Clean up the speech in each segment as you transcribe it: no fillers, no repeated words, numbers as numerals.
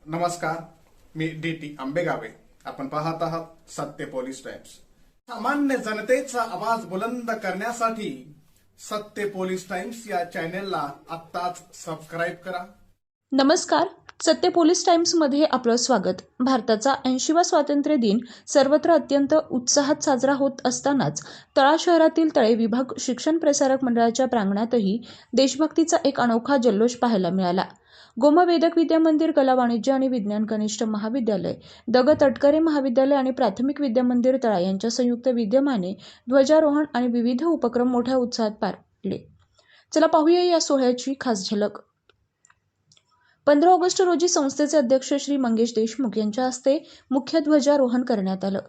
नमस्कार, मी डी.टी. आंबेगावे. आपण पाहत आहात सत्य पोलीस टाइम्स. सामान्य जनतेचा आवाज बुलंद करण्यासाठी सत्य पोलीस टाइम्स या चॅनेलला आत्ताच सबस्क्राईब करा. नमस्कार, सत्य पोलीस टाइम्समध्ये आपलं स्वागत. भारताचा 80वा स्वातंत्र्य दिन सर्वत्र अत्यंत उत्साहात साजरा होत असतानाच तळा शहरातील तळे विभाग शिक्षण प्रसारक मंडळाच्या प्रांगणातही देशभक्तीचा एक अनोखा जल्लोष पाहायला मिळाला. गोमवेदक विद्या मंदिर, कला, वाणिज्य आणि विज्ञान कनिष्ठ महाविद्यालय, द. ग. तटकरे महाविद्यालय आणि प्राथमिक विद्या मंदिर तळा यांच्या संयुक्त विद्यमाने ध्वजारोहण आणि विविध उपक्रम मोठ्या उत्साहात पार पडले. चला पाहूया या सोहळ्याची खास झलक. 15 ऑगस्ट रोजी संस्थेचे अध्यक्ष श्री मंगेश देशमुख यांच्या हस्ते मुख्य ध्वजारोहण करण्यात आलं.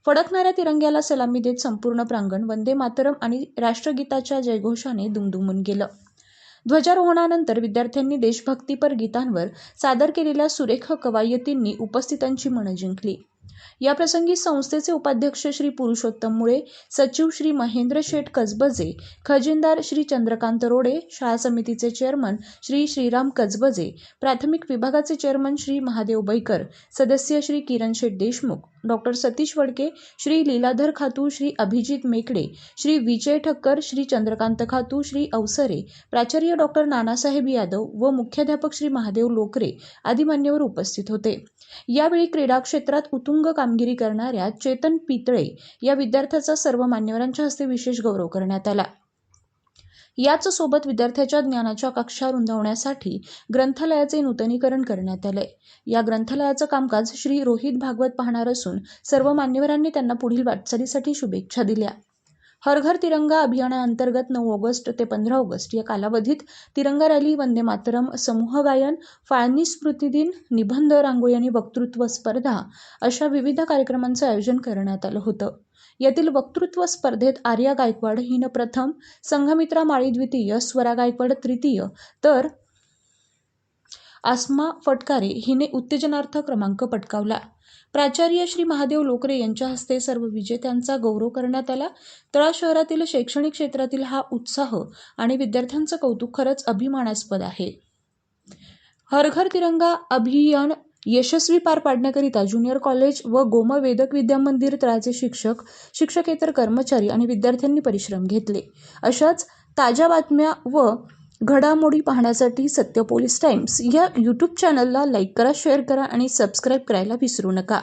फडकणाऱ्या तिरंग्याला सलामी देत संपूर्ण प्रांगण वंदे मातरम आणि राष्ट्रगीताच्या जयघोषाने दुमदुमून गेलं. ध्वजारोहणानंतर विद्यार्थ्यांनी देशभक्तीपर गीतांवर सादर केलेल्या सुरेख कवायतींनी उपस्थितांची मनं जिंकली. याप्रसंगी संस्थेचे उपाध्यक्ष श्री पुरुषोत्तम मुळे, सचिव श्री महेंद्र शेठ कजबजे, खजिनदार श्री चंद्रकांत रोडे, शाळा समितीचे चेअरमन श्री श्रीराम कजबजे, प्राथमिक विभागाचे चेअरमन श्री महादेव बैकर, सदस्य श्री किरण शेठ देशमुख, डॉक्टर सतीश वडके, श्री लीलाधर खातू, श्री अभिजित मेकडे, श्री विजय ठक्कर, श्री चंद्रकांत खातू, श्री अवसरे, प्राचार्य डॉक्टर नानासाहेब यादव व मुख्याध्यापक श्री महादेव लोकरे आदी मान्यवर उपस्थित होते. यावेळी क्रीडा क्षेत्रात उत्तुंग कामगिरी करणाऱ्या चेतन पितळे या विद्यार्थ्याचा सर्व मान्यवरांच्या हस्ते विशेष गौरव करण्यात आला. याच सोबत विद्यार्थ्याच्या ज्ञानाच्या कक्षा रुंदावण्यासाठी ग्रंथालयाचे नूतनीकरण करण्यात आले. या ग्रंथालयाचं कामकाज श्री रोहित भागवत पाहणार असून सर्व मान्यवरांनी त्यांना पुढील वाटचालीसाठी शुभेच्छा दिल्या. हर घर तिरंगा अभियानाअंतर्गत 9 ऑगस्ट ते 15 ऑगस्ट या कालावधीत तिरंगा रॅली, वंदे मातरम, समूह गायन, फाळणी स्मृती दिन, निबंध, रांगोळी आणि वक्तृत्व स्पर्धा अशा विविध कार्यक्रमांचं आयोजन करण्यात आलं होतं. यातील वक्तृत्व स्पर्धेत आर्या गायकवाड हिनं प्रथम, संघमित्रा माळी द्वितीय, स्वरा गायकवाड तृतीय, तर आसमा फटकारे हिने उत्तेजनार्थ क्रमांक पटकावला. प्राचार्य श्री महादेव लोकरे यांच्या हस्ते सर्व विजेत्यांचा गौरव करण्यात आला. तळा शहरातील शैक्षणिक क्षेत्रातील हा उत्साह आणि विद्यार्थ्यांचं कौतुक खरंच अभिमानास्पद आहे. हर घर तिरंगा अभियान यशस्वी पार पाडण्याकरिता ज्युनियर कॉलेज व गोमवेदक विद्या मंदिर तळाचे शिक्षक, शिक्षकेतर कर्मचारी आणि विद्यार्थ्यांनी परिश्रम घेतले. अशाच ताज्या बातम्या व घडामोडी पाहण्यासाठी सत्य पोलीस टाइम्स या यूट्यूब चॅनलला लाईक करा, शेअर करा आणि सबस्क्राईब करायला विसरू नका.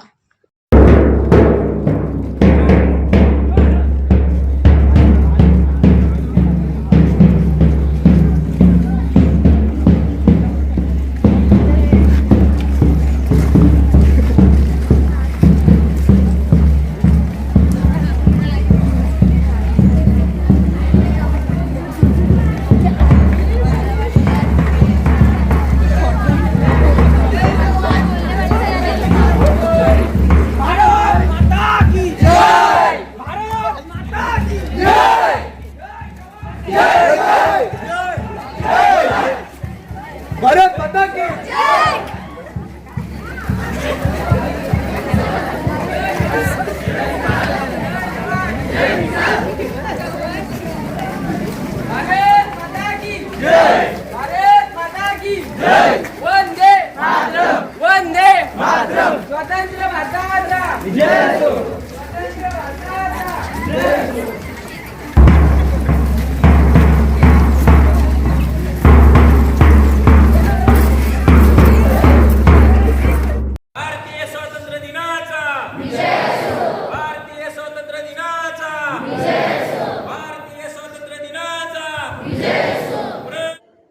भारत माता की जय. भारत माता की जय. भारत माता की जय. वंदे मातरम. वंदे मातरम. स्वतंत्र भारताचा विजय असो. स्वतंत्र भारताचा विजय असो.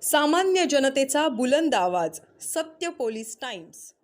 सामान्य जनतेचा बुलंद आवाज. सत्य पोलीस टाइम्स.